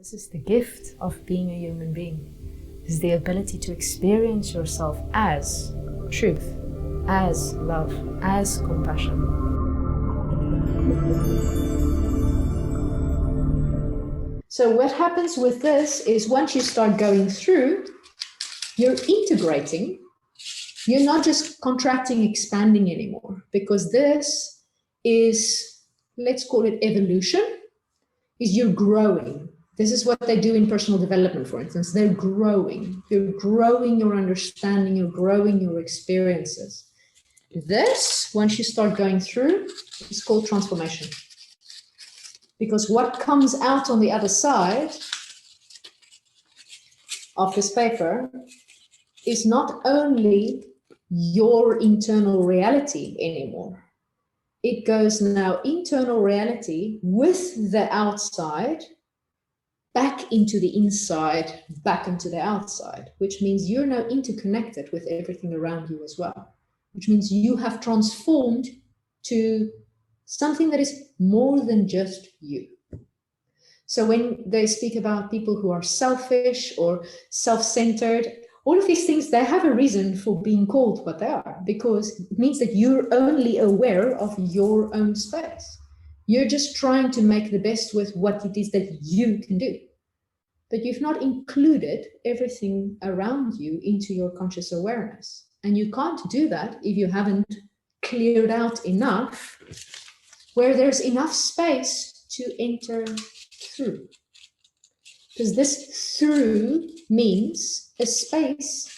This is the gift of being a human being. This is the ability to experience yourself as truth, as love, as compassion. So what happens with this is once you start going through, you're integrating. You're not just contracting, expanding anymore, because this is, let's call it evolution, is you're growing. This is what they do in personal development, for instance. They're growing. You're growing your understanding. You're growing your experiences. This, once you start going through, is called transformation. Because what comes out on the other side of this paper is not only your internal reality anymore. It goes now internal reality with the outside back into the inside, back into the outside, which means you're now interconnected with everything around you as well, which means you have transformed to something that is more than just you. So when they speak about people who are selfish or self-centered, all of these things, they have a reason for being called what they are, because it means that you're only aware of your own space. You're just trying to make the best with what it is that you can do. But you've not included everything around you into your conscious awareness. And you can't do that if you haven't cleared out enough where there's enough space to enter through. Because this through means a space,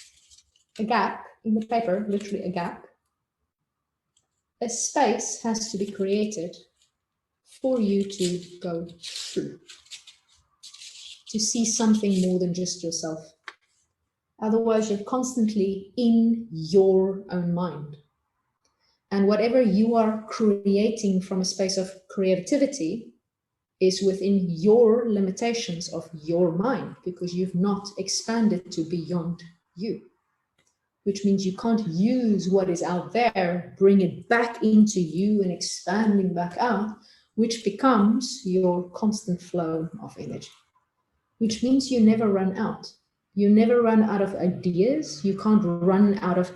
a gap in the paper, literally a gap. A space has to be created for you to go through, to see something more than just yourself. Otherwise, you're constantly in your own mind. And whatever you are creating from a space of creativity is within your limitations of your mind, because you've not expanded to beyond you, which means you can't use what is out there, bring it back into you and expanding back out, which becomes your constant flow of energy, which means you never run out. You never run out of ideas. You can't run out of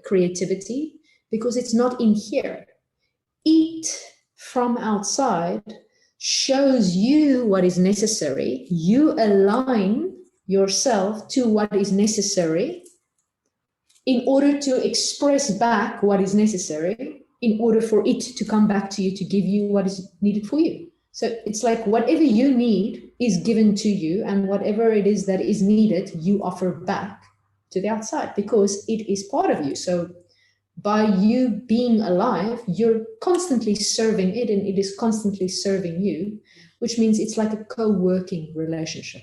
creativity because it's not in here. Eat from outside shows you what is necessary. You align yourself to what is necessary in order to express back what is necessary, in order for it to come back to you to give you what is needed for you. So it's like whatever you need is given to you, and whatever it is that is needed, you offer back to the outside because it is part of you. So by you being alive, you're constantly serving it and it is constantly serving you, which means it's like a co-working relationship.